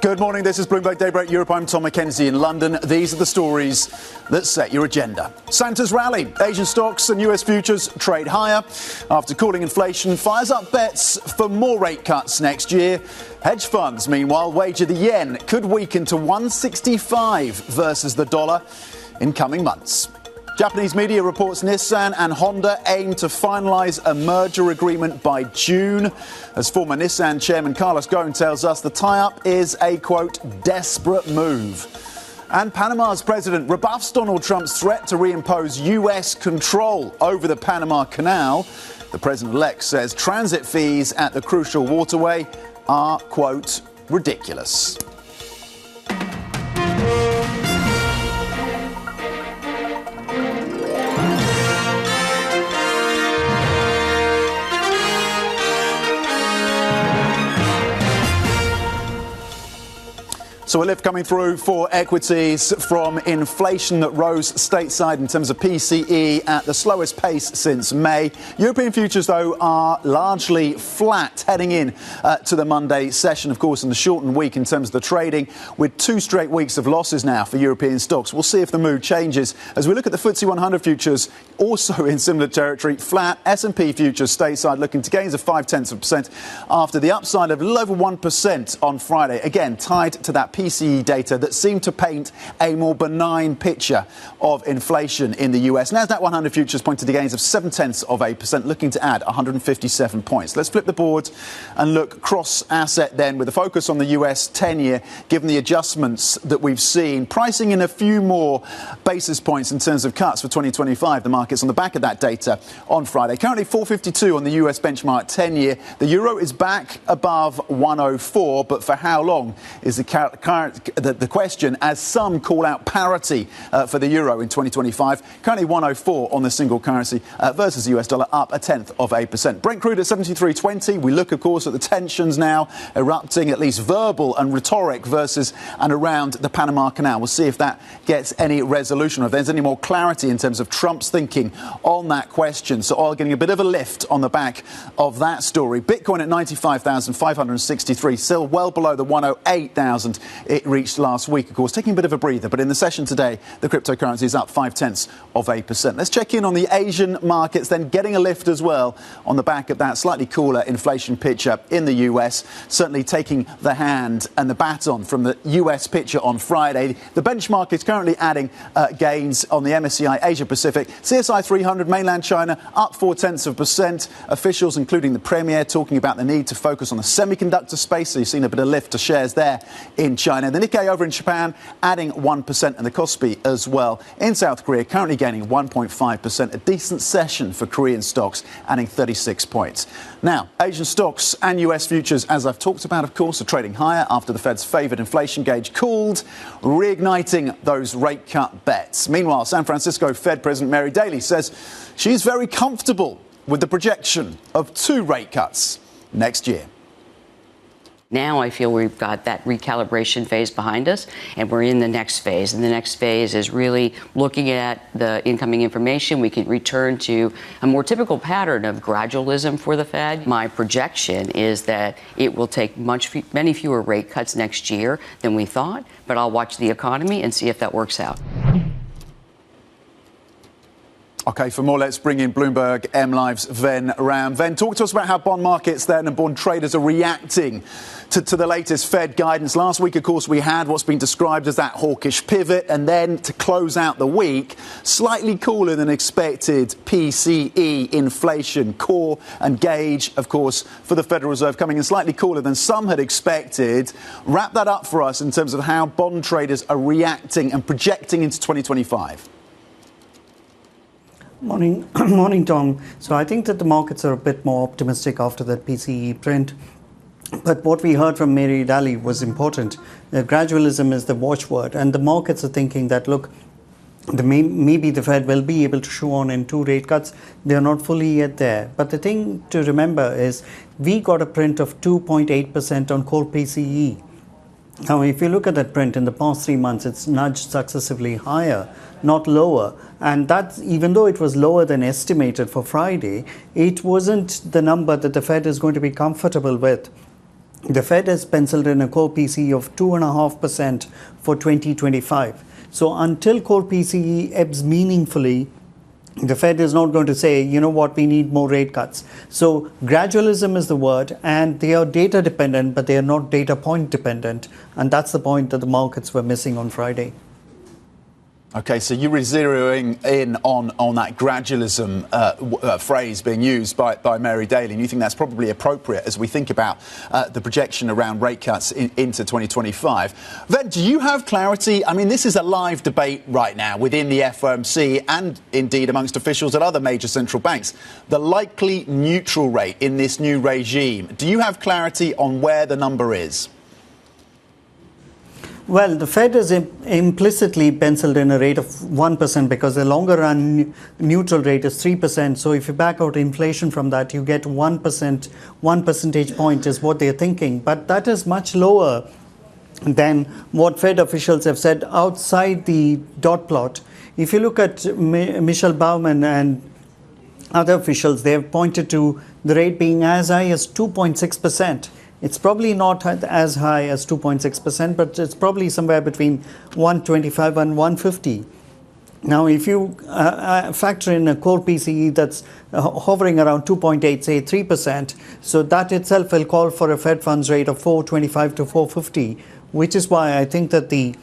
Good morning, this is Bloomberg Daybreak Europe. I'm Tom McKenzie in London. These are the stories that set your agenda. Santa's rally. Asian stocks and US futures trade higher. After cooling inflation, fires up bets for more rate cuts next year. Hedge funds, meanwhile, wager the yen could weaken to 165 versus the dollar in coming months. Japanese media reports Nissan and Honda aim to finalize a merger agreement by June. As former Nissan chairman Carlos Ghosn tells us, the tie-up is a, quote, desperate move. And Panama's president rebuffs Donald Trump's threat to reimpose US control over the Panama Canal. The president-elect says transit fees at the crucial waterway are, quote, ridiculous. So a lift coming through for equities from inflation that rose stateside in terms of PCE at the slowest pace since May. European futures, though, are largely flat heading in to the Monday session, of course, in the shortened week in terms of the trading, with 2 straight weeks of losses now for European stocks. We'll see if the mood changes. As we look at the FTSE 100 futures, also in similar territory, flat. S&P futures stateside looking to gains of 0.5% after the upside of a little over 1% on Friday. Again, tied to that PCE data that seemed to paint a more benign picture of inflation in the US. Nasdaq 100 futures pointed to gains of 0.7%, looking to add 157 points. Let's flip the board and look cross-asset then with a focus on the US 10-year, given the adjustments that we've seen. Pricing in a few more basis points in terms of cuts for 2025. The market's on the back of that data on Friday. Currently 452 on the US benchmark 10-year. The euro is back above 104, but for how long is the question, as some call out parity for the euro in 2025. Currently 104 on the single currency versus the US dollar, up 0.1%. Brent crude at 73.20. We look, of course, at the tensions now erupting, at least verbal and rhetoric, versus and around the Panama Canal. We'll see if that gets any resolution, or if there's any more clarity in terms of Trump's thinking on that question. So oil getting a bit of a lift on the back of that story. Bitcoin at 95,563, still well below the 108,000 it reached last week, of course, taking a bit of a breather. But in the session today, the cryptocurrency is up 0.5%. Let's check in on the Asian markets, then getting a lift as well on the back of that slightly cooler inflation picture in the US, certainly taking the hand and the baton from the US picture on Friday. The benchmark is currently adding gains on the MSCI Asia Pacific. CSI 300, mainland China, up 0.4%. Officials, including the Premier, talking about the need to focus on the semiconductor space. So you've seen a bit of lift to shares there in China. The Nikkei over in Japan adding 1%, and the Kospi as well. In South Korea, currently gaining 1.5%. A decent session for Korean stocks, adding 36 points. Now, Asian stocks and US futures, as I've talked about, of course, are trading higher after the Fed's favoured inflation gauge cooled, reigniting those rate cut bets. Meanwhile, San Francisco Fed President Mary Daly says she's very comfortable with the projection of 2 rate cuts next year. Now I feel we've got that recalibration phase behind us, and we're in the next phase. And the next phase is really looking at the incoming information. We can return to a more typical pattern of gradualism for the Fed. My projection is that it will take many fewer rate cuts next year than we thought, but I'll watch the economy and see if that works out. OK, for more, let's bring in Bloomberg MLive's Ven Ram. Ven, talk to us about how bond markets then and bond traders are reacting to the latest Fed guidance. Last week, of course, we had what's been described as that hawkish pivot. And then to close out the week, slightly cooler than expected PCE inflation core and gauge, of course, for the Federal Reserve coming in slightly cooler than some had expected. Wrap that up for us in terms of how bond traders are reacting and projecting into 2025. Morning, morning, Tom. So I think that the markets are a bit more optimistic after that PCE print. But what we heard from Mary Daly was important. Gradualism is the watchword, and the markets are thinking that, look, maybe the Fed will be able to show on in 2 rate cuts. They are not fully yet there. But the thing to remember is we got a print of 2.8% on core PCE. Now, if you look at that print in the past 3 months, it's nudged successively higher, not lower. And that's, even though it was lower than estimated for Friday, it wasn't the number that the Fed is going to be comfortable with. The Fed has penciled in a core PCE of 2.5% for 2025. So until core PCE ebbs meaningfully, the Fed is not going to say, you know what, we need more rate cuts. So gradualism is the word, and they are data dependent, but they are not data point dependent. And that's the point that the markets were missing on Friday. Okay, so you were zeroing in on that gradualism phrase being used by Mary Daly, and you think that's probably appropriate as we think about the projection around rate cuts into 2025. Then, do you have clarity? I mean, this is a live debate right now within the FOMC and indeed amongst officials at other major central banks. The likely neutral rate in this new regime. Do you have clarity on where the number is? Well, the Fed has implicitly penciled in a rate of 1% because the longer run neutral rate is 3%. So if you back out inflation from that, you get 1%, 1 percentage point is what they're thinking. But that is much lower than what Fed officials have said outside the dot plot. If you look at Michelle Baumann and other officials, they have pointed to the rate being as high as 2.6%. It's probably not as high as 2.6%, but it's probably somewhere between 125 and 150. Now, if you factor in a core PCE that's hovering around 2.8, say 3%, so that itself will call for a Fed funds rate of 425 to 450, which is why I think that the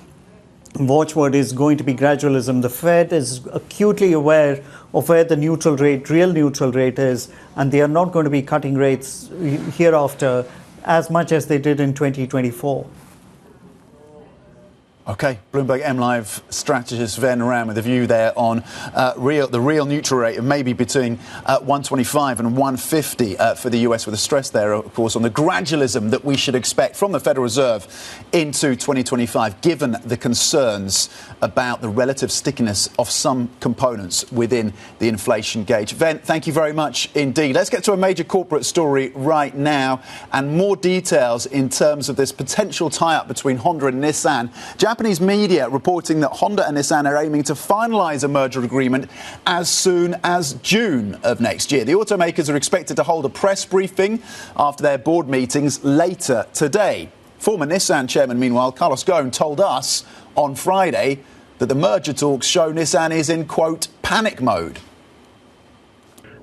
watchword is going to be gradualism. The Fed is acutely aware of where the neutral rate, real neutral rate is, and they are not going to be cutting rates hereafter as much as they did in 2024. Okay, Bloomberg MLive strategist Ven Ram with a view there on the real neutral rate of maybe between 125 and 150 for the US, with a stress there, of course, on the gradualism that we should expect from the Federal Reserve into 2025, given the concerns about the relative stickiness of some components within the inflation gauge. Ven, thank you very much indeed. Let's get to a major corporate story right now and more details in terms of this potential tie-up between Honda and Nissan. Japanese media reporting that Honda and Nissan are aiming to finalize a merger agreement as soon as June of next year. The automakers are expected to hold a press briefing after their board meetings later today. Former Nissan chairman, meanwhile, Carlos Ghosn, told us on Friday that the merger talks show Nissan is in, quote, panic mode.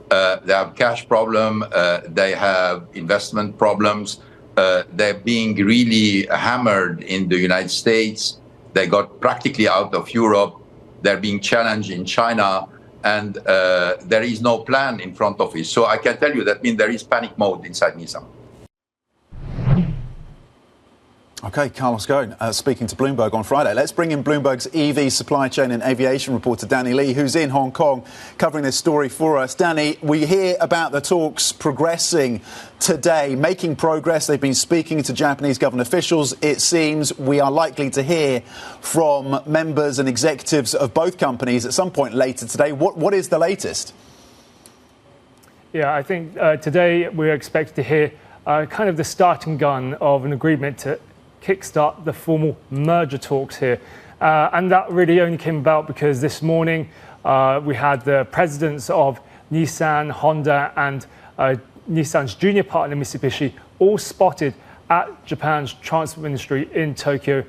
They have cash problem, they have investment problems, they're being really hammered in the United States. They got practically out of Europe. They're being challenged in China, and there is no plan in front of it. So I can tell you that means there is panic mode inside Nissan. Okay, Carlos Ghosn speaking to Bloomberg on Friday. Let's bring in Bloomberg's EV supply chain and aviation reporter, Danny Lee, who's in Hong Kong covering this story for us. Danny, we hear about the talks progressing today, making progress. They've been speaking to Japanese government officials. It seems we are likely to hear from members and executives of both companies at some point later today. What is the latest? Yeah, I think today we're expected to hear kind of the starting gun of an agreement to kickstart the formal merger talks here. And that really only came about because this morning we had the presidents of Nissan, Honda and Nissan's junior partner Mitsubishi all spotted at Japan's transport ministry in Tokyo,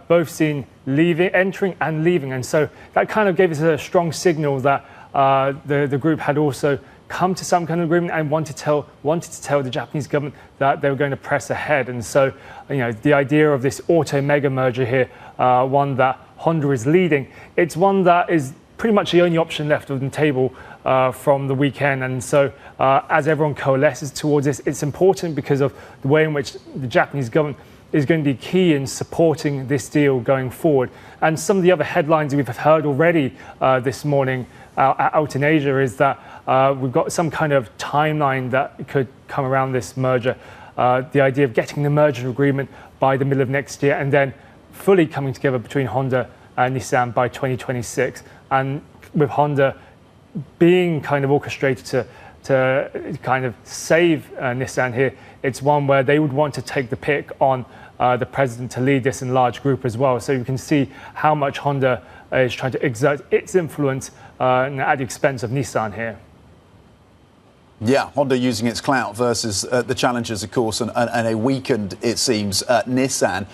both seen entering and leaving. And so that kind of gave us a strong signal that the group had also come to some kind of agreement and wanted to tell the Japanese government that they were going to press ahead. And so, you know, the idea of this auto mega merger here, one that Honda is leading, it's one that is pretty much the only option left on the table from the weekend. And so as everyone coalesces towards this, it's important because of the way in which the Japanese government is going to be key in supporting this deal going forward. And some of the other headlines we've heard already this morning out in Asia is that we've got some kind of timeline that could come around this merger. The idea of getting the merger agreement by the middle of next year and then fully coming together between Honda and Nissan by 2026. And with Honda being kind of orchestrated to kind of save Nissan here, it's one where they would want to take the pick on the president to lead this enlarged group as well. So you can see how much Honda is trying to exert its influence at the expense of Nissan here. Yeah, Honda using its clout versus the challengers, of course, and a weakened, it seems, Nissan.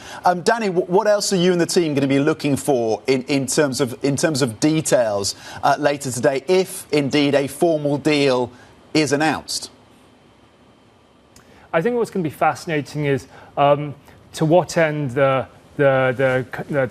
Danny, what else are you and the team going to be looking for in terms of details later today, if indeed a formal deal is announced? I think what's going to be fascinating is to what end the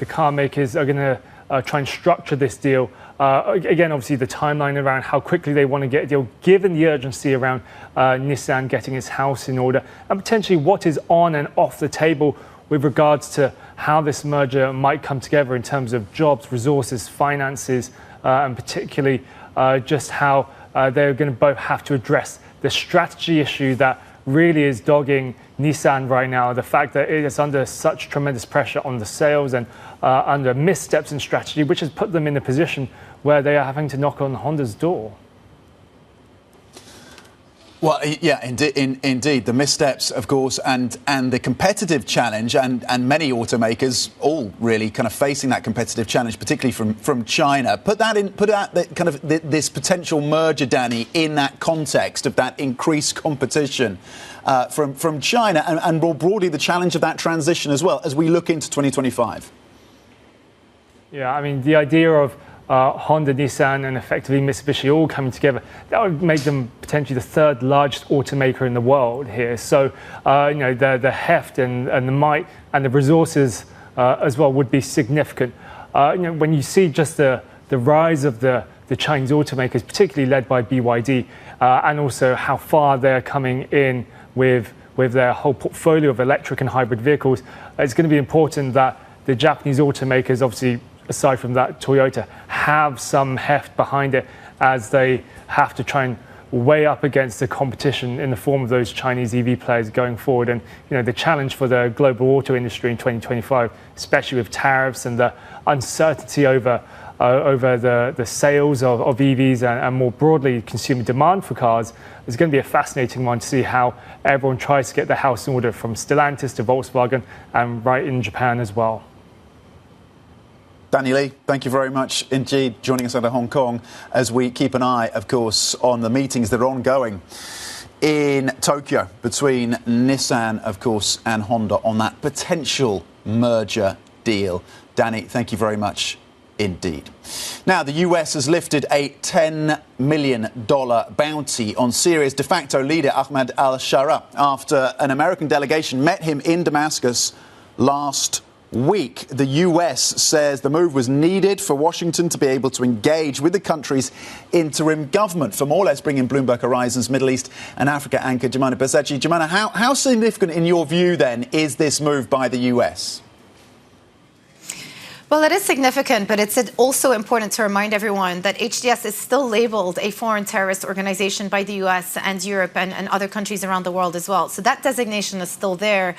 car makers are going to try and structure this deal. Again, obviously, the timeline around how quickly they want to get a deal, given the urgency around Nissan getting its house in order, and potentially what is on and off the table with regards to how this merger might come together in terms of jobs, resources, finances, and particularly just how they're going to both have to address the strategy issue that really is dogging Nissan right now, the fact that it is under such tremendous pressure on the sales and under missteps in strategy, which has put them in a position where they are having to knock on Honda's door. Well, yeah, indeed. The missteps, of course, and the competitive challenge, and many automakers all really kind of facing that competitive challenge, particularly from China. Put this potential merger, Danny, in that context of that increased competition from China, and more broadly the challenge of that transition as well as we look into 2025. Yeah, I mean, the idea of Honda, Nissan, and effectively Mitsubishi all coming together, that would make them potentially the third largest automaker in the world here. So, the heft and the might and the resources as well would be significant. When you see just the rise of the Chinese automakers, particularly led by BYD, and also how far they're coming in with their whole portfolio of electric and hybrid vehicles, it's going to be important that the Japanese automakers, obviously, aside from that, Toyota, have some heft behind it as they have to try and weigh up against the competition in the form of those Chinese EV players going forward. And, the challenge for the global auto industry in 2025, especially with tariffs and the uncertainty over the sales of EVs and more broadly consumer demand for cars, is going to be a fascinating one to see how everyone tries to get their house in order, from Stellantis to Volkswagen and right in Japan as well. Danny Lee, thank you very much indeed, joining us out of Hong Kong as we keep an eye, of course, on the meetings that are ongoing in Tokyo between Nissan, of course, and Honda on that potential merger deal. Danny, thank you very much indeed. Now, the US has lifted a $10 million bounty on Syria's de facto leader, Ahmed al-Shara, after an American delegation met him in Damascus last week. The US says the move was needed for Washington to be able to engage with the country's interim government. For more, let's bring in Bloomberg Horizon's Middle East and Africa anchor, Jumana Besechi. Jumana, how significant, in your view, then, is this move by the US? Well, it is significant, but it's also important to remind everyone that HDS is still labeled a foreign terrorist organization by the US and Europe and other countries around the world as well. So that designation is still there.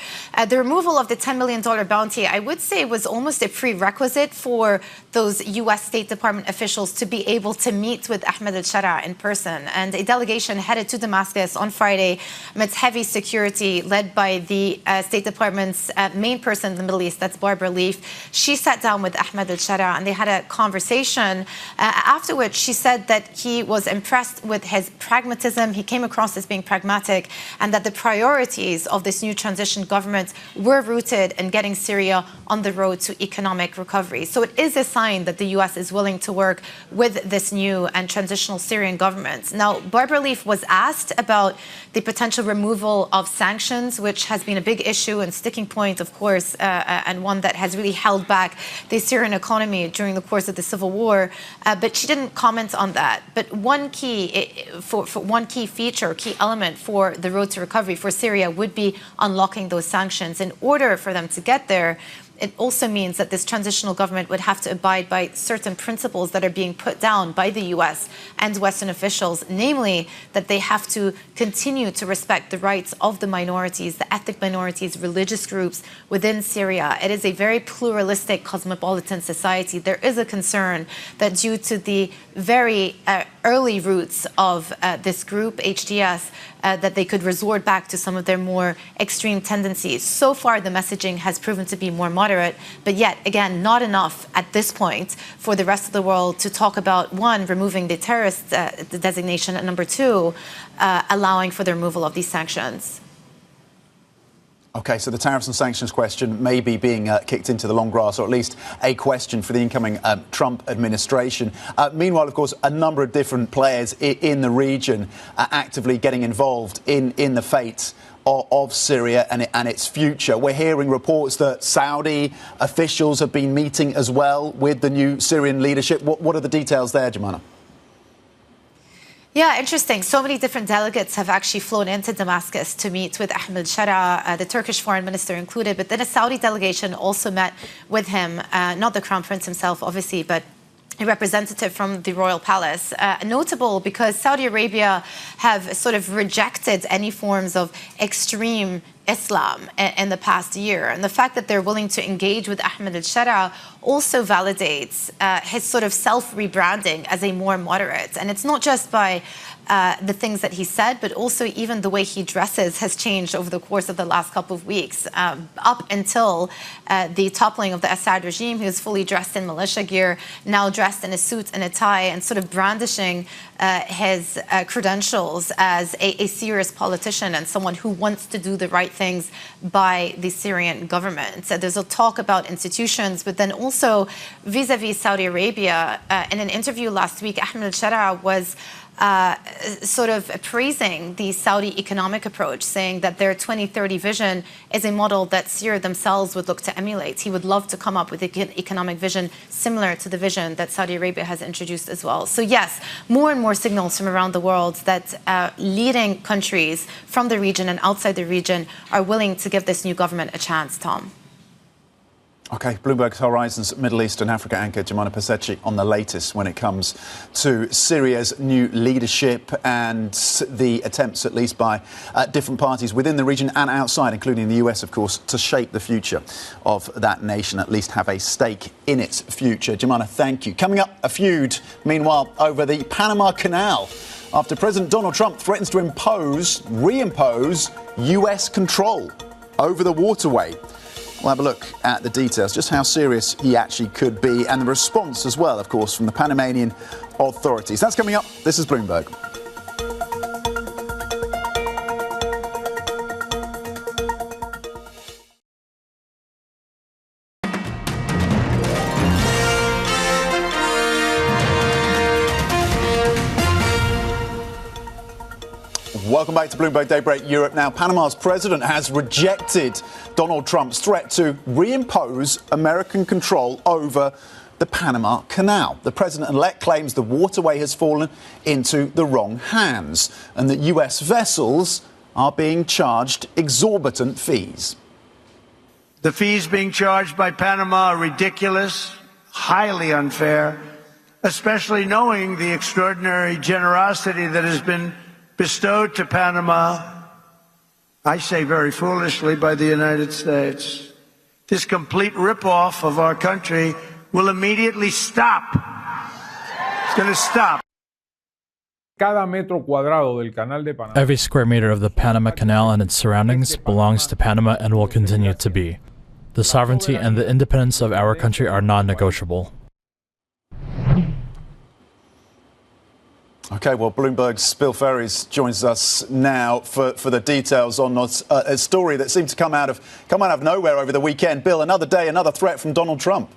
The removal of the $10 million bounty, I would say, was almost a prerequisite for those US State Department officials to be able to meet with Ahmed al-Shara in person. And a delegation headed to Damascus on Friday amidst heavy security led by the State Department's main person in the Middle East, that's Barbara Leaf. She sat down with Ahmed al-Shara and they had a conversation, after which she said that he was impressed with his pragmatism. He came across as being pragmatic, and that the priorities of this new transition government were rooted in getting Syria on the road to economic recovery. So it is a sign that the US is willing to work with this new and transitional Syrian government. Now, Barbara Leaf was asked about the potential removal of sanctions, which has been a big issue and sticking point, of course, and one that has really held back the Syrian economy during the course of the civil war, but she didn't comment on that. But one key feature, key element for the road to recovery for Syria would be unlocking those sanctions. In order for them to get there, it also means that this transitional government would have to abide by certain principles that are being put down by the US and Western officials, namely that they have to continue to respect the rights of the minorities, the ethnic minorities, religious groups within Syria. It is a very pluralistic, cosmopolitan society. There is a concern that due to the very early roots of this group, HDS, that they could resort back to some of their more extreme tendencies. So far, the messaging has proven to be more moderate, but yet, again, not enough at this point for the rest of the world to talk about, one, removing the terrorist designation, and number two, allowing for the removal of these sanctions. OK, so the tariffs and sanctions question may be being kicked into the long grass, or at least a question for the incoming Trump administration. Meanwhile, of course, a number of different players in the region are actively getting involved in the fate of Syria and its future. We're hearing reports that Saudi officials have been meeting as well with the new Syrian leadership. What are the details there, Jemana? Yeah, interesting. So many different delegates have actually flown into Damascus to meet with Ahmed Shara, the Turkish foreign minister included, but then a Saudi delegation also met with him, not the crown prince himself, obviously, but a representative from the royal palace. Notable because Saudi Arabia have sort of rejected any forms of extreme Islam in the past year. And the fact that they're willing to engage with Ahmed al-Shara also validates his sort of self-rebranding as a more moderate. And it's not just by the things that he said, but also even the way he dresses has changed over the course of the last couple of weeks. Up until the toppling of the Assad regime, he was fully dressed in militia gear, now dressed in a suit and a tie, and sort of brandishing his credentials as a serious politician and someone who wants to do the right things by the Syrian government. So there's a talk about institutions, but then also vis-a-vis Saudi Arabia. In an interview last week, Ahmed al-Shara was sort of praising the Saudi economic approach, saying that their 2030 vision is a model that Syria themselves would look to emulate. He would love to come up with an economic vision similar to the vision that Saudi Arabia has introduced as well. So yes, more and more signals from around the world that leading countries from the region and outside the region are willing to give this new government a chance, Tom. OK, Bloomberg Horizon's Middle East and Africa anchor Jemana Pasechi on the latest when it comes to Syria's new leadership and the attempts, at least by different parties within the region and outside, including the US, of course, to shape the future of that nation, at least have a stake in its future. Jemana, thank you. Coming up, a feud, meanwhile, over the Panama Canal, after President Donald Trump threatens to reimpose US control over the waterway. We'll have a look at the details, just how serious he actually could be, and the response as well, of course, from the Panamanian authorities. That's coming up. This is Bloomberg. Welcome back to Bloomberg Daybreak Europe. Now, Panama's president has rejected Donald Trump's threat to reimpose American control over the Panama Canal. The president-elect claims the waterway has fallen into the wrong hands and that US vessels are being charged exorbitant fees. The fees being charged by Panama are ridiculous, highly unfair, especially knowing the extraordinary generosity that has been bestowed to Panama, I say very foolishly, by the United States. This complete ripoff of our country will immediately stop. It's going to stop. Every square meter of the Panama Canal and its surroundings belongs to Panama and will continue to be. The sovereignty and the independence of our country are non-negotiable. OK, well, Bloomberg's Bill Ferries joins us now for the details on a story that seemed to come out of nowhere over the weekend. Bill, another day, another threat from Donald Trump.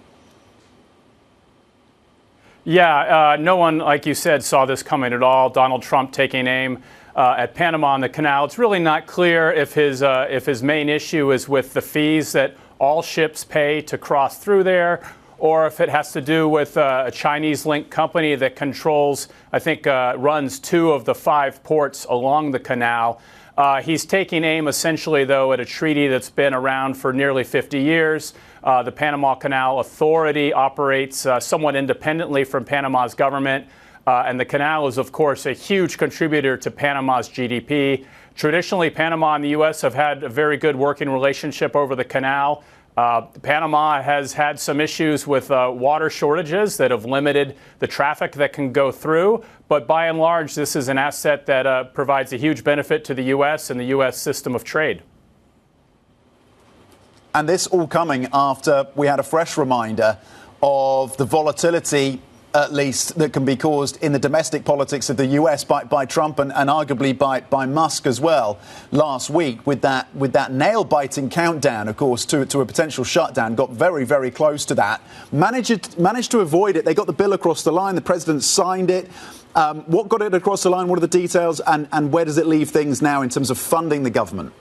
Yeah, no one, like you said, saw this coming at all. Donald Trump taking aim at Panama on the canal. It's really not clear if his main issue is with the fees that all ships pay to cross through there, or if it has to do with a Chinese-linked company that controls, I think, runs 2 of the 5 ports along the canal. He's taking aim, essentially, though, at a treaty that's been around for nearly 50 years. The Panama Canal Authority operates somewhat independently from Panama's government, and the canal is, of course, a huge contributor to Panama's GDP. Traditionally, Panama and the U.S. have had a very good working relationship over the canal. Panama has had some issues with water shortages that have limited the traffic that can go through. But by and large, this is an asset that provides a huge benefit to the U.S. and the U.S. system of trade. And this all coming after we had a fresh reminder of the volatility, at least, that can be caused in the domestic politics of the US by Trump and arguably by Musk as well last week with that nail-biting countdown, of course, to a potential shutdown. Got very, very close to that. Managed to avoid it. They got the bill across the line. The president signed it. What got it across the line? What are the details? And where does it leave things now in terms of funding the government?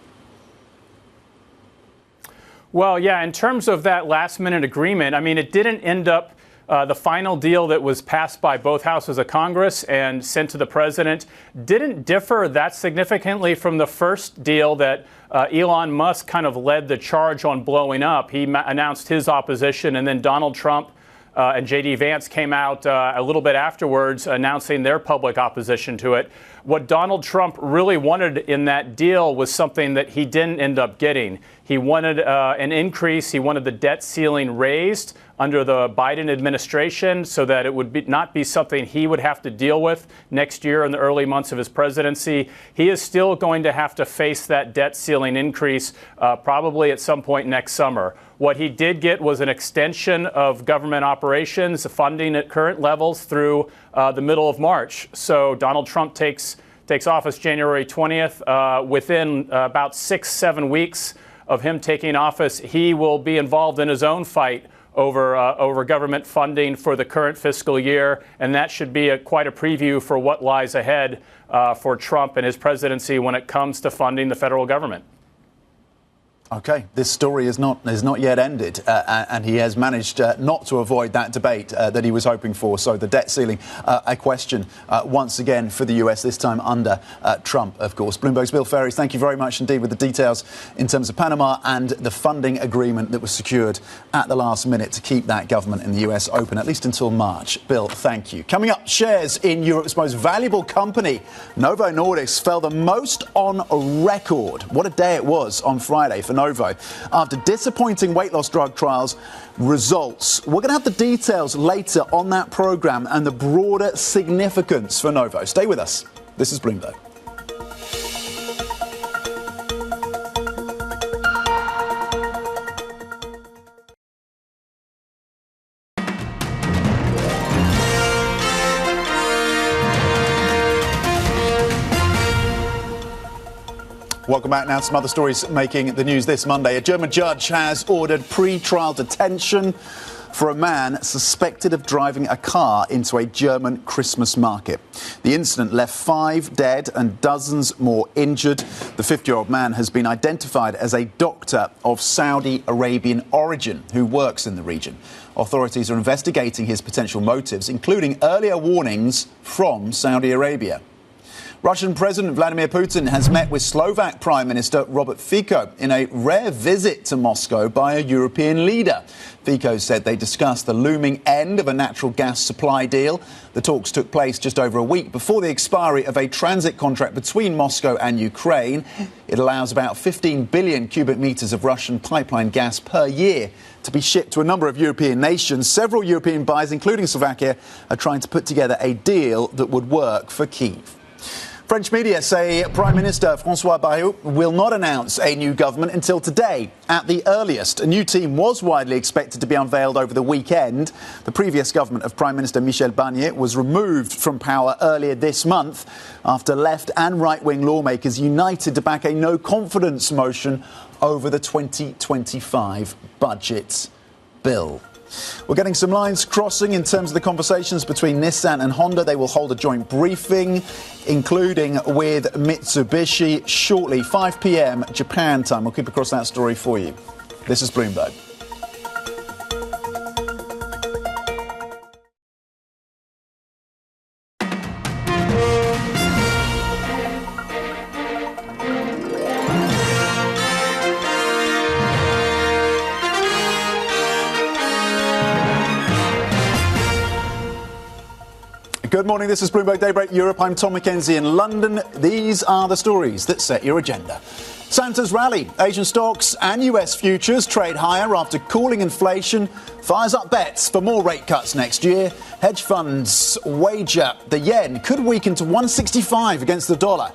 Well, yeah, in terms of that last-minute agreement, I mean, it didn't end up the final deal that was passed by both houses of Congress and sent to the president didn't differ that significantly from the first deal that Elon Musk kind of led the charge on blowing up. He announced his opposition, and then Donald Trump and J.D. Vance came out a little bit afterwards announcing their public opposition to it. What Donald Trump really wanted in that deal was something that he didn't end up getting. He wanted an increase. He wanted the debt ceiling raised under the Biden administration so that it would not be something he would have to deal with next year in the early months of his presidency. He is still going to have to face that debt ceiling increase probably at some point next summer. What he did get was an extension of government operations, funding at current levels through the middle of March. So Donald Trump takes office January 20th. Within about 6-7 weeks of him taking office, he will be involved in his own fight over government funding for the current fiscal year, and that should be quite a preview for what lies ahead for Trump and his presidency when it comes to funding the federal government. OK, this story is not yet ended, and he has managed not to avoid that debate that he was hoping for. So the debt ceiling, a question once again for the US, this time under Trump, of course. Bloomberg's Bill Ferries, thank you very much indeed with the details in terms of Panama and the funding agreement that was secured at the last minute to keep that government in the US open, at least until March. Bill, thank you. Coming up, shares in Europe's most valuable company, Novo Nordisk, fell the most on record. What a day it was on Friday for Novo. After disappointing weight loss drug trials results. We're going to have the details later on that program and the broader significance for Novo. Stay with us. This is Bloomberg. Welcome back now to some other stories making the news this Monday. A German judge has ordered pre-trial detention for a man suspected of driving a car into a German Christmas market. The incident left 5 dead and dozens more injured. The 50-year-old man has been identified as a doctor of Saudi Arabian origin who works in the region. Authorities are investigating his potential motives, including earlier warnings from Saudi Arabia. Russian President Vladimir Putin has met with Slovak Prime Minister Robert Fico in a rare visit to Moscow by a European leader. Fico said they discussed the looming end of a natural gas supply deal. The talks took place just over a week before the expiry of a transit contract between Moscow and Ukraine. It allows about 15 billion cubic meters of Russian pipeline gas per year to be shipped to a number of European nations. Several European buyers, including Slovakia, are trying to put together a deal that would work for Kyiv. French media say Prime Minister François Bayrou will not announce a new government until today, at the earliest. A new team was widely expected to be unveiled over the weekend. The previous government of Prime Minister Michel Barnier was removed from power earlier this month after left and right-wing lawmakers united to back a no-confidence motion over the 2025 budget bill. We're getting some lines crossing in terms of the conversations between Nissan and Honda. They will hold a joint briefing, including with Mitsubishi shortly, 5 p.m. Japan time. We'll keep across that story for you. This is Bloomberg. Good morning, this is Bloomberg Daybreak Europe. I'm Tom Mackenzie in London. These are the stories that set your agenda. Santa's rally. Asian stocks and US futures trade higher after cooling inflation fires up bets for more rate cuts next year. Hedge funds wager the yen could weaken to 165 against the dollar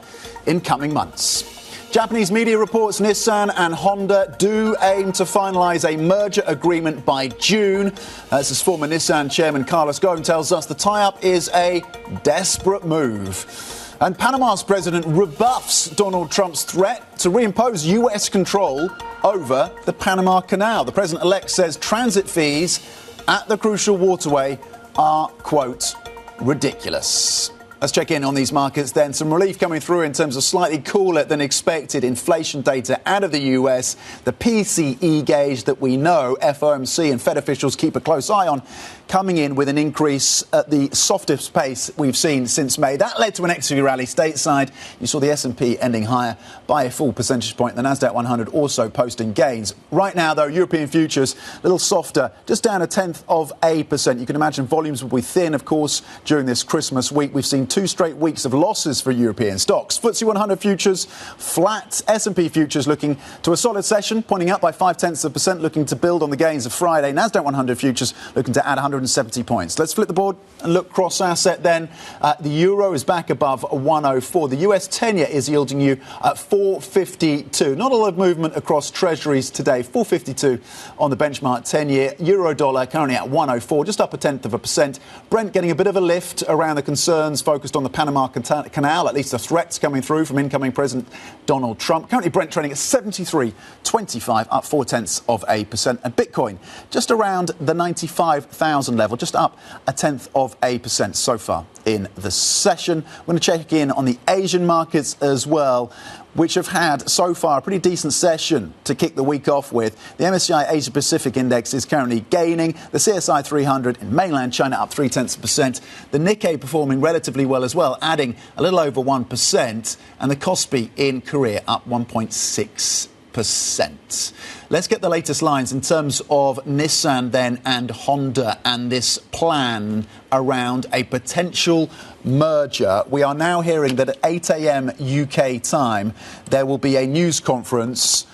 in coming months. Japanese media reports Nissan and Honda do aim to finalize a merger agreement by June. This is former Nissan chairman Carlos Ghosn tells us the tie-up is a desperate move. And Panama's president rebuffs Donald Trump's threat to reimpose US control over the Panama Canal. The president-elect says transit fees at the crucial waterway are, quote, ridiculous. Let's check in on these markets then. Some relief coming through in terms of slightly cooler than expected inflation data out of the US. The PCE gauge that we know FOMC and Fed officials keep a close eye on, coming in with an increase at the softest pace we've seen since May. That led to an equity rally stateside. You saw the S&P ending higher by a full percentage point. The Nasdaq 100 also posting gains. Right now, though, European futures a little softer, just down 0.1%. You can imagine volumes will be thin, of course, during this Christmas week. We've seen 2 straight weeks of losses for European stocks. FTSE 100 futures flat. S&P futures looking to a solid session, pointing up by 0.5%, looking to build on the gains of Friday. Nasdaq 100 futures looking to add 170 points. Let's flip the board and look cross-asset then. The euro is back above 104. The US 10-year is yielding you at 4.52. Not a lot of movement across treasuries today. 4.52 on the benchmark 10-year. Euro-dollar currently at 104, just up 0.1%. Brent getting a bit of a lift around the concerns focused on the Panama Canal, at least the threats coming through from incoming President Donald Trump. Currently Brent trading at 73.25, up 0.4%. And Bitcoin just around the 95,000 level, just up 0.1% so far in the session. We're going to check in on the Asian markets as well, which have had so far a pretty decent session to kick the week off with. The MSCI Asia Pacific Index is currently gaining. The CSI 300 in mainland China up 0.3%. The Nikkei performing relatively well as well, adding a little over 1%. And the Kospi in Korea up 1.6%. Let's get the latest lines in terms of Nissan then and Honda and this plan around a potential merger. We are now hearing that at 8 a.m. UK time, there will be a news conference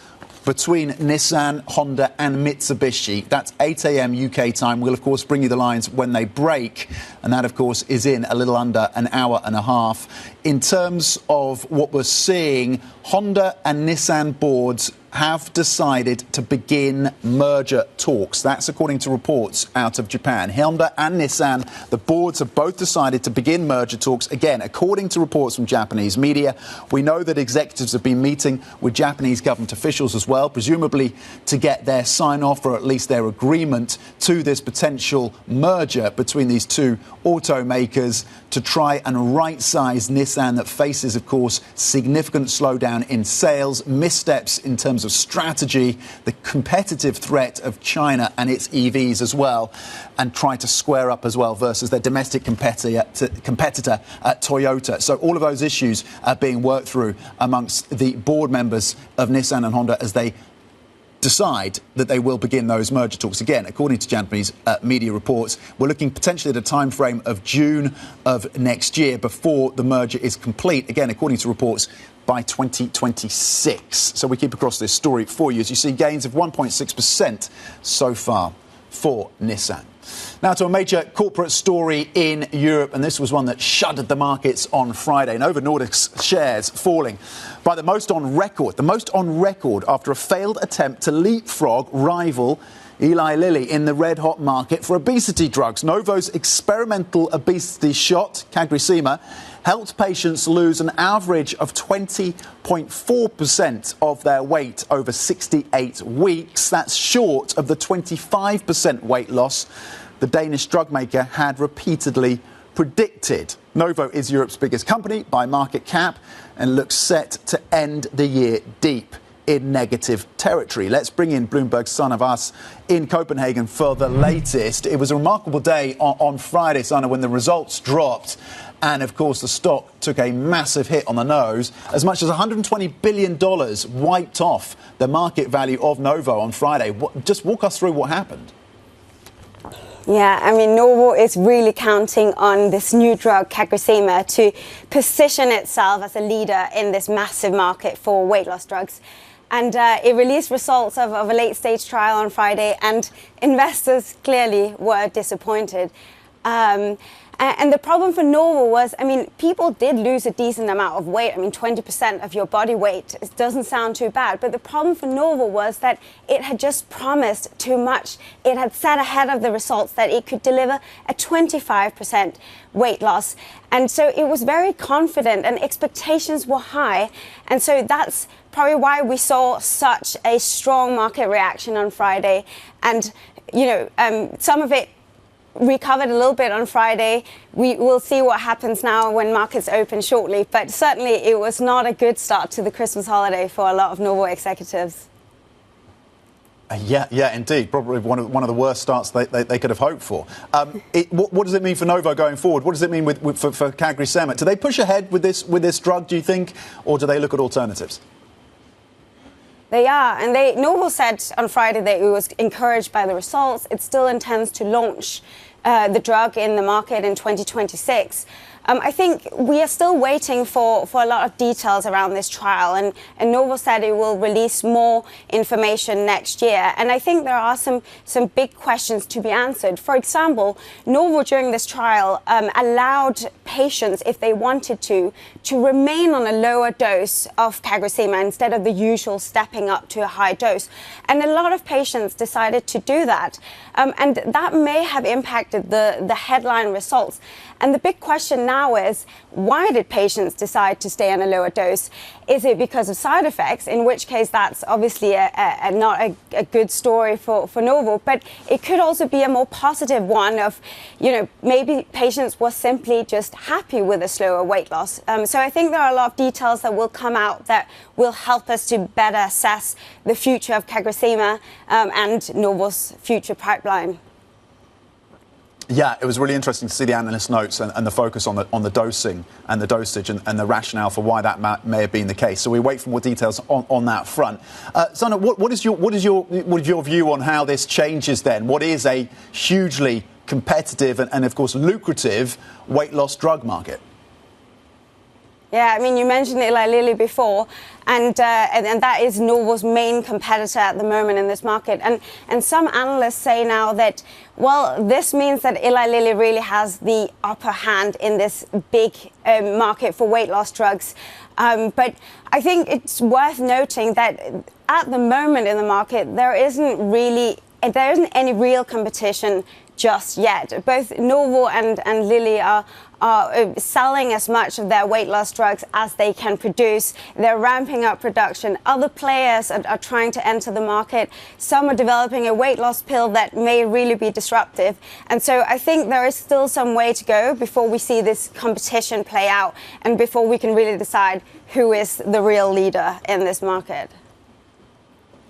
between Nissan, Honda and Mitsubishi. That's 8 a.m. UK time. We'll, of course, bring you the lines when they break. And that, of course, is in a little under an hour and a half. In terms of what we're seeing, Honda and Nissan boards have decided to begin merger talks. That's according to reports out of Japan. Honda and Nissan, the boards have both decided to begin merger talks. Again, according to reports from Japanese media, we know that executives have been meeting with Japanese government officials as well, presumably to get their sign-off or at least their agreement to this potential merger between these two automakers to try and right-size Nissan that faces, of course, significant slowdown in sales, missteps in terms of strategy, the competitive threat of China and its EVs as well, and try to square up as well versus their domestic competitor Toyota. So all of those issues are being worked through amongst the board members of Nissan and Honda as they decide that they will begin those merger talks. Again, according to Japanese media reports, we're looking potentially at a time frame of June of next year before the merger is complete. Again, according to reports, by 2026. So we keep across this story for you as you see gains of 1.6% so far for Nissan. Now to a major corporate story in Europe, and this was one that shuddered the markets on Friday. Novo Nordisk's shares falling by the most on record after a failed attempt to leapfrog rival Eli Lilly in the red-hot market for obesity drugs. Novo's experimental obesity shot, CagriSema, helped patients lose an average of 20.4% of their weight over 68 weeks. That's short of the 25% weight loss the Danish drug maker had repeatedly predicted. Novo is Europe's biggest company by market cap and looks set to end the year deep in negative territory. Let's bring in Bloomberg's Son of Us in Copenhagen for the latest. It was a remarkable day on Friday, Sana, when the results dropped. And, of course, the stock took a massive hit on the nose. As much as $120 billion wiped off the market value of Novo on Friday. Just walk us through what happened. Yeah, I mean, Novo is really counting on this new drug, CagriSema, to position itself as a leader in this massive market for weight loss drugs. And it released results of a late-stage trial on Friday, and investors clearly were disappointed. And the problem for Novo was, I mean, people did lose a decent amount of weight. I mean, 20% of your body weight, it doesn't sound too bad. But the problem for Novo was that it had just promised too much. It had said ahead of the results that it could deliver a 25% weight loss. And so it was very confident and expectations were high. And so that's probably why we saw such a strong market reaction on Friday. And, you know, some of it recovered a little bit on Friday. We will see what happens now when markets open shortly, but certainly it was not a good start to the Christmas holiday for a lot of Novo executives. Yeah, indeed. Probably one of the worst starts they could have hoped for. What does it mean for Novo going forward? What does it mean for CagriSema? Do they push ahead with this drug, do you think, or do they look at alternatives? They are, and Novo said on Friday that it was encouraged by the results. It still intends to launch the drug in the market in 2026. I think we are still waiting for a lot of details around this trial, and Novo said it will release more information next year. And I think there are some big questions to be answered. For example, Novo during this trial allowed patients, if they wanted to remain on a lower dose of CagriSema instead of the usual stepping up to a high dose. And a lot of patients decided to do that. And that may have impacted the headline results. And the big question now is, why did patients decide to stay on a lower dose? Is it because of side effects, in which case that's obviously not a good story for Novo, but it could also be a more positive one of, you know, maybe patients were simply just happy with a slower weight loss. So I think there are a lot of details that will come out that will help us to better assess the future of CagriSema and Novo's future pipeline. Yeah, it was really interesting to see the analyst notes and the focus on the dosing and the dosage and the rationale for why that may have been the case. So we wait for more details on that front. Sana, what is your view on how this changes then? What is a hugely competitive and of course lucrative weight loss drug market? Yeah, I mean, you mentioned Eli Lilly before, and that is Novo's main competitor at the moment in this market. And some analysts say now that, well, this means that Eli Lilly really has the upper hand in this big market for weight loss drugs. But I think it's worth noting that at the moment in the market, there isn't any real competition just yet. Both Novo and Lilly are selling as much of their weight loss drugs as they can produce. They're ramping up production. Other players are trying to enter the market. Some are developing a weight loss pill that may really be disruptive. And so I think there is still some way to go before we see this competition play out and before we can really decide who is the real leader in this market.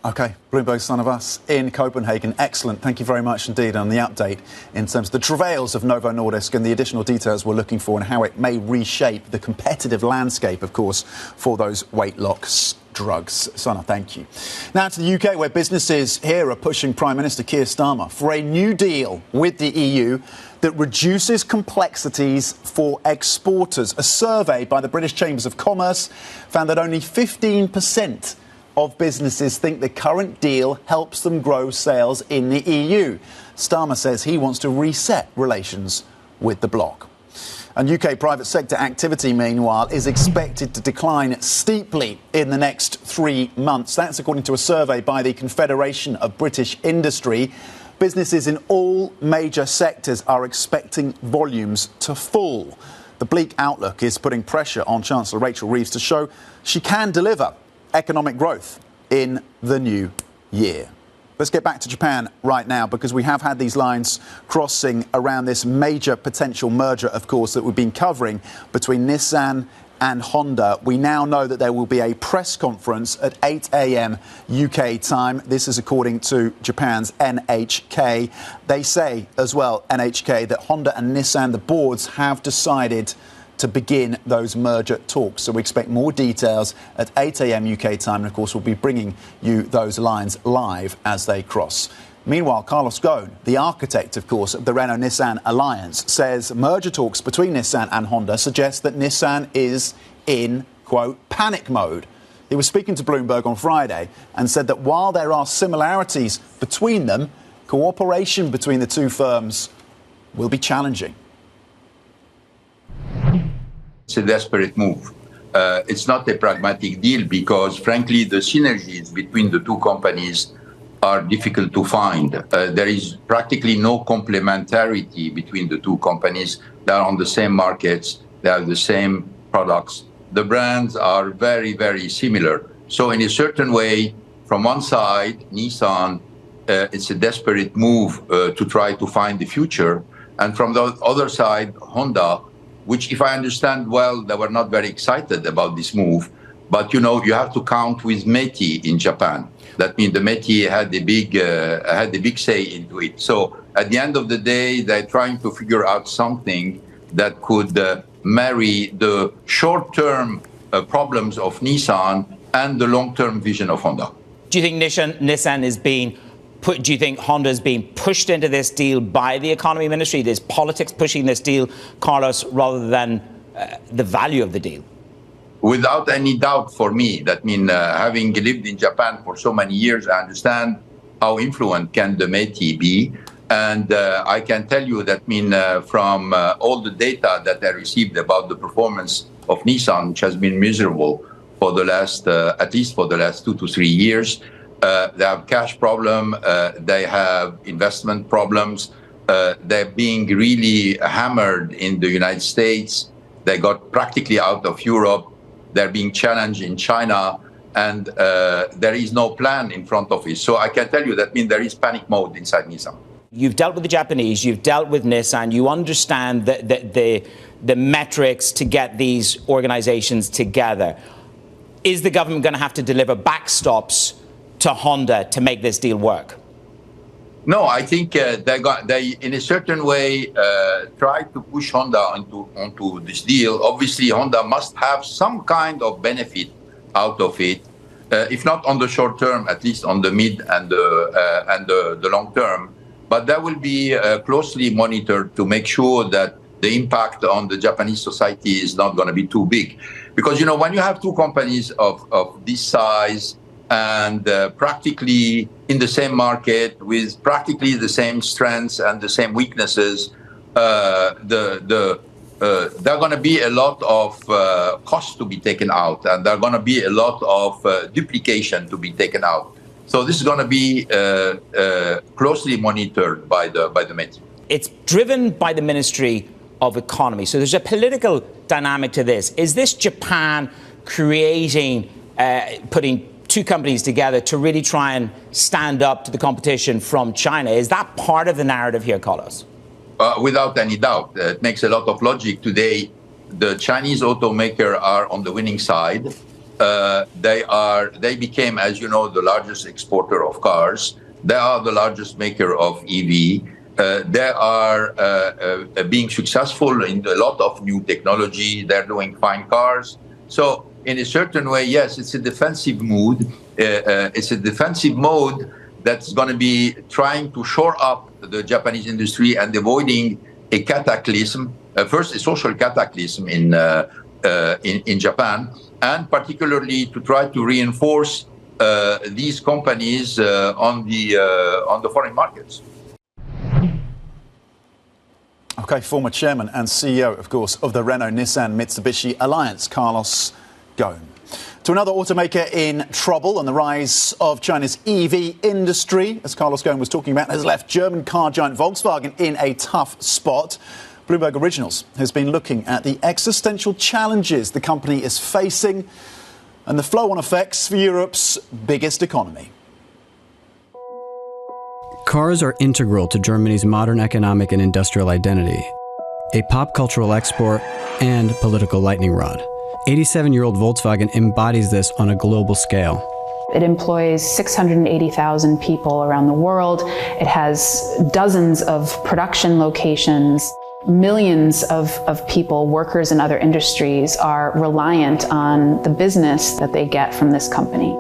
OK, Bloomberg's Son of Us in Copenhagen. Excellent. Thank you very much indeed on the update in terms of the travails of Novo Nordisk and the additional details we're looking for and how it may reshape the competitive landscape, of course, for those weight loss drugs. Sana, thank you. Now to the UK, where businesses here are pushing Prime Minister Keir Starmer for a new deal with the EU that reduces complexities for exporters. A survey by the British Chambers of Commerce found that only 15% of businesses think the current deal helps them grow sales in the EU. Starmer says he wants to reset relations with the bloc. And UK private sector activity, meanwhile, is expected to decline steeply in the next 3 months. That's according to a survey by the Confederation of British Industry. Businesses in all major sectors are expecting volumes to fall. The bleak outlook is putting pressure on Chancellor Rachel Reeves to show she can deliver economic growth in the new year. Let's get back to Japan right now, because we have had these lines crossing around this major potential merger, of course, that we've been covering between Nissan and Honda. We now know that there will be a press conference at 8 a.m. UK time. This is according to Japan's NHK. They say as well, NHK, that Honda and Nissan, the boards, have decided to begin those merger talks. So we expect more details at 8 a.m. UK time. And of course, we'll be bringing you those lines live as they cross. Meanwhile, Carlos Ghosn, the architect, of course, of the Renault-Nissan alliance, says merger talks between Nissan and Honda suggest that Nissan is in, quote, panic mode. He was speaking to Bloomberg on Friday and said that while there are similarities between them, cooperation between the two firms will be challenging. It's a desperate move. It's not a pragmatic deal because, frankly, the synergies between the two companies are difficult to find. There is practically no complementarity between the two companies. They are on the same markets. They have the same products. The brands are very, very similar. So in a certain way, from one side, Nissan, it's a desperate move to try to find the future. And from the other side, Honda, which, if I understand well, they were not very excited about this move. But, you know, you have to count with METI in Japan. That means the METI had a big say into it. So at the end of the day, they're trying to figure out something that could marry the short-term problems of Nissan and the long-term vision of Honda. Do you think Nissan is being put? Do you think Honda is being pushed into this deal by the economy ministry? There's politics pushing this deal, Carlos, rather than the value of the deal. Without any doubt for me, that means having lived in Japan for so many years, I understand how influent can the METI be. And I can tell you that from all the data that I received about the performance of Nissan, which has been miserable for the last, at least for the last 2 to 3 years, they have cash problem, they have investment problems, they're being really hammered in the United States, they got practically out of Europe, they're being challenged in China, and there is no plan in front of it. So I can tell you that there is panic mode inside Nissan. You've dealt with the Japanese, you've dealt with Nissan, you understand the metrics to get these organizations together. Is the government going to have to deliver backstops to Honda to make this deal work? No, I think they in a certain way try to push Honda onto this deal. Obviously, Honda must have some kind of benefit out of it, if not on the short term, at least on the mid and the long term. But that will be closely monitored to make sure that the impact on the Japanese society is not going to be too big. Because, you know, when you have two companies of this size and practically in the same market with practically the same strengths and the same weaknesses, there are going to be a lot of costs to be taken out, and there are going to be a lot of duplication to be taken out. So this is going to be closely monitored by the METI. It's driven by the Ministry of Economy. So there's a political dynamic to this. Is this Japan creating, putting two companies together to really try and stand up to the competition from China? Is that part of the narrative here, Carlos? Without any doubt. It makes a lot of logic. Today, the Chinese automakers are on the winning side. They became, as you know, the largest exporter of cars. They are the largest maker of EV. They are being successful in a lot of new technology. They're doing fine cars. So in a certain way, yes, it's a defensive mood. It's a defensive mode that's going to be trying to shore up the Japanese industry and avoiding a cataclysm, first a social cataclysm in Japan, and particularly to try to reinforce these companies on the foreign markets. Okay, former chairman and CEO, of course, of the Renault-Nissan-Mitsubishi alliance, Carlos Ghosn. To another automaker in trouble, and the rise of China's EV industry, as Carlos Ghosn was talking about, has left German car giant Volkswagen in a tough spot. Bloomberg Originals has been looking at the existential challenges the company is facing and the flow-on effects for Europe's biggest economy. Cars are integral to Germany's modern economic and industrial identity, a pop cultural export and political lightning rod. 87-year-old Volkswagen embodies this on a global scale. It employs 680,000 people around the world. It has dozens of production locations. Millions of people, workers in other industries, are reliant on the business that they get from this company.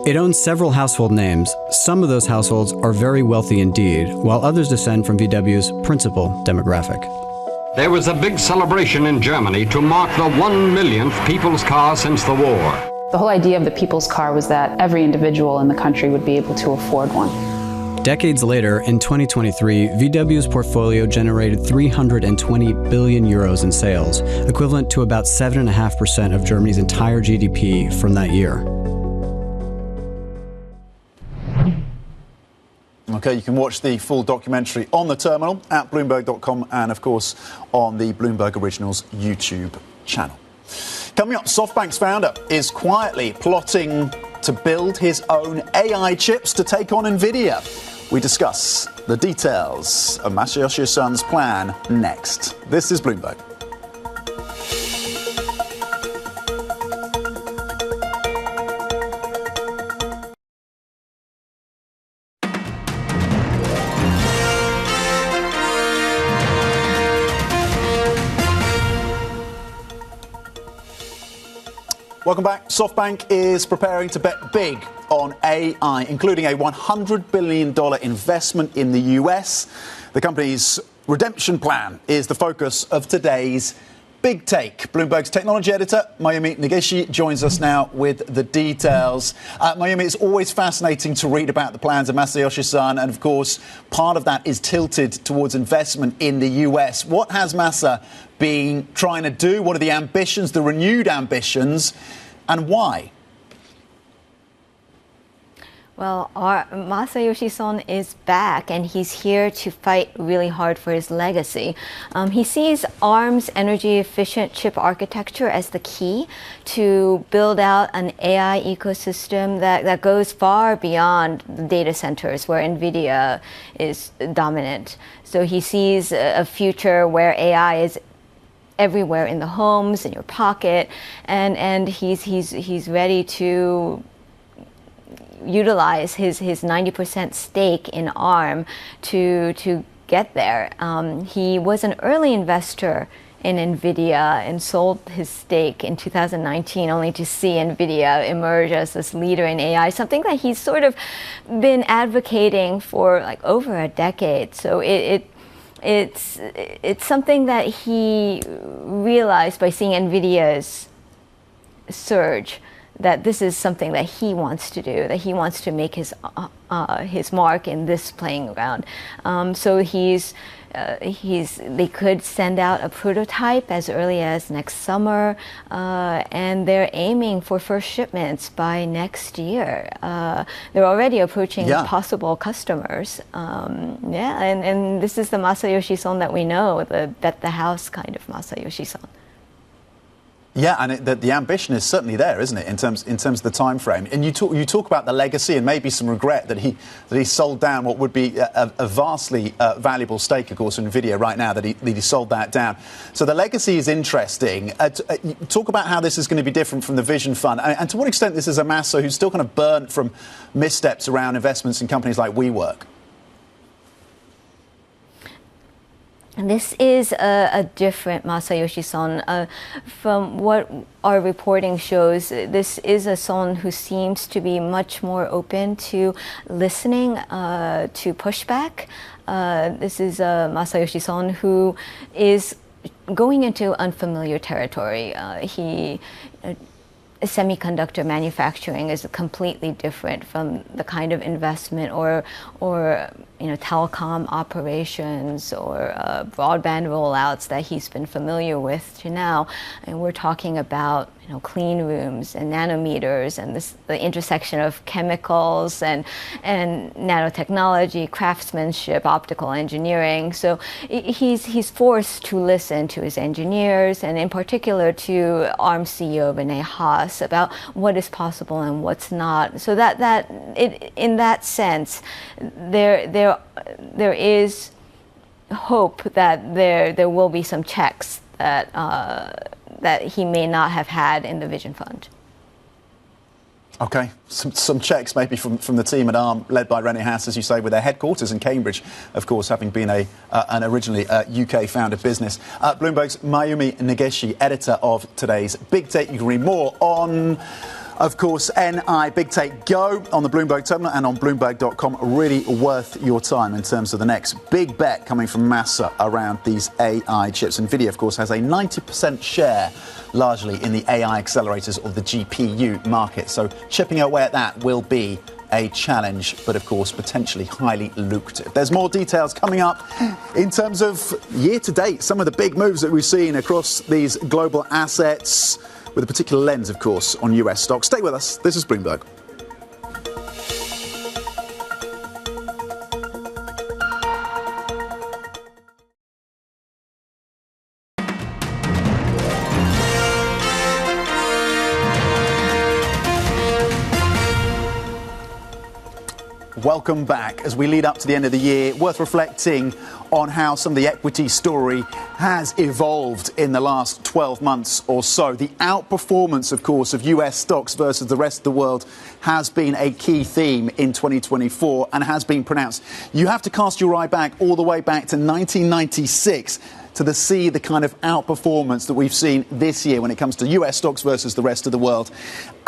It owns several household names. Some of those households are very wealthy indeed, while others descend from VW's principal demographic. There was a big celebration in Germany to mark the 1 millionth people's car since the war. The whole idea of the people's car was that every individual in the country would be able to afford one. Decades later, in 2023, VW's portfolio generated 320 billion euros in sales, equivalent to about 7.5% of Germany's entire GDP from that year. Okay, you can watch the full documentary on the terminal at Bloomberg.com and, of course, on the Bloomberg Originals YouTube channel. Coming up, SoftBank's founder is quietly plotting to build his own AI chips to take on NVIDIA. We discuss the details of Masayoshi Son's plan next. This is Bloomberg. Welcome back. SoftBank is preparing to bet big on AI, including a $100 billion investment in the US. The company's redemption plan is the focus of today's Big Take. Bloomberg's technology editor, Mayumi Negishi, joins us now with the details. Mayumi, it's always fascinating to read about the plans of Masayoshi Son, and of course, part of that is tilted towards investment in the US. What has Masa been trying to do? What are the ambitions, the renewed ambitions, and why? Well, our Masayoshi Son is back, and he's here to fight really hard for his legacy. He sees ARM's energy-efficient chip architecture as the key to build out an AI ecosystem that goes far beyond the data centers where NVIDIA is dominant. So he sees a future where AI is everywhere in the homes, in your pocket, and he's ready to utilize his 90% stake in ARM to get there. He was an early investor in NVIDIA and sold his stake in 2019 only to see NVIDIA emerge as this leader in AI, something that he's sort of been advocating for like over a decade. So it's something that he realized by seeing NVIDIA's surge, that this is something that he wants to do, that he wants to make his mark in this playing ground. So they could send out a prototype as early as next summer, and they're aiming for first shipments by next year. They're already approaching possible customers. And this is the Masayoshi Son that we know, the bet the house kind of Masayoshi Son. Yeah, and the ambition is certainly there, isn't it, in terms of the time frame? And you talk about the legacy and maybe some regret that he sold down what would be a vastly valuable stake, of course, in NVIDIA right now, that he sold that down. So the legacy is interesting. Talk about how this is going to be different from the Vision Fund, and to what extent this is a Masa who's still kind of burnt from missteps around investments in companies like WeWork. And this is a different Masayoshi Son. From what our reporting shows, this is a Son who seems to be much more open to listening to pushback. This is a Masayoshi Son who is going into unfamiliar territory. Semiconductor manufacturing is completely different from the kind of investment or telecom operations or broadband rollouts that he's been familiar with to now. And we're talking about clean rooms and nanometers and the intersection of chemicals and nanotechnology, craftsmanship, optical engineering. So he's forced to listen to his engineers, and in particular to ARM CEO Rene Haas about what is possible and what's not. So in that sense, there is hope that there will be some checks that he may not have had in the Vision Fund. Okay, some checks maybe from the team at ARM, led by Rene Haas, as you say, with their headquarters in Cambridge, of course, having been an originally UK-founded business. Bloomberg's Mayumi Negishi, editor of today's Big Take. You can read more on Of course, NI Big Take Go on the Bloomberg terminal and on Bloomberg.com. Really worth your time in terms of the next big bet coming from Masa around these AI chips. NVIDIA, of course, has a 90% share largely in the AI accelerators or the GPU market. So chipping away at that will be a challenge, but of course potentially highly lucrative. There's more details coming up in terms of year to date, some of the big moves that we've seen across these global assets, with a particular lens, of course, on US stocks. Stay with us. This is Bloomberg. Welcome back. As we lead up to the end of the year, worth reflecting on how some of the equity story has evolved in the last 12 months or so. The outperformance, of course, of US stocks versus the rest of the world has been a key theme in 2024 and has been pronounced. You have to cast your eye back all the way back to 1996 to see the kind of outperformance that we've seen this year when it comes to US stocks versus the rest of the world.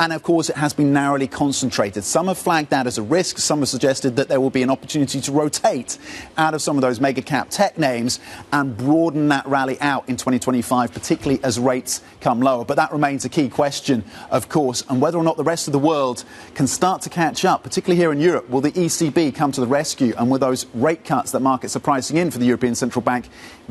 And of course, it has been narrowly concentrated. Some have flagged that as a risk. Some have suggested that there will be an opportunity to rotate out of some of those mega cap tech names and broaden that rally out in 2025, particularly as rates come lower. But that remains a key question, of course, and whether or not the rest of the world can start to catch up, particularly here in Europe. Will the ECB come to the rescue? And will those rate cuts that markets are pricing in for the European Central Bank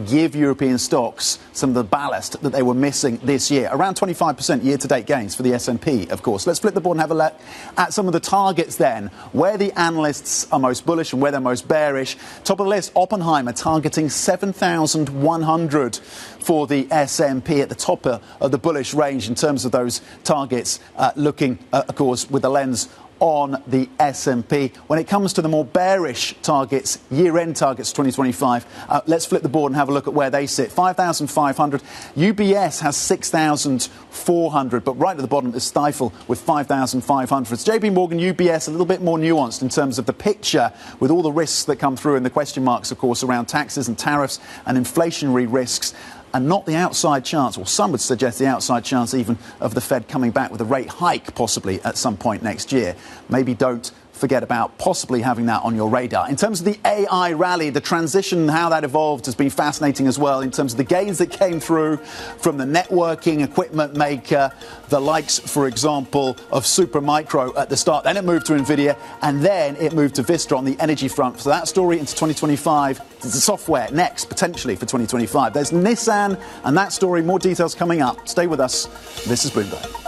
give European stocks some of the ballast that they were missing this year? Around 25% year-to-date gains for the S&P, of course. Let's flip the board and have a look at some of the targets then, where the analysts are most bullish and where they're most bearish. Top of the list, Oppenheimer targeting 7,100 for the S&P at the top of the bullish range in terms of those targets, looking, of course, with the lens on the S&P. When it comes to the more bearish targets, year-end targets 2025, let's flip the board and have a look at where they sit. 5,500. UBS has 6,400, but right at the bottom is Stifel with 5,500. It's JP Morgan, UBS, a little bit more nuanced in terms of the picture, with all the risks that come through and the question marks, of course, around taxes and tariffs and inflationary risks, and not the outside chance, or some would suggest the outside chance even, of the Fed coming back with a rate hike possibly at some point next year. Maybe don't forget about possibly having that on your radar. In terms of the AI rally, the transition, how that evolved has been fascinating as well, in terms of the gains that came through from the networking equipment maker, the likes, for example, of Supermicro at the start. Then it moved to NVIDIA, and then it moved to Vista on the energy front. So that story into 2025, the software next, potentially for 2025. There's Nissan and that story, more details coming up. Stay with us. This is Bloomberg.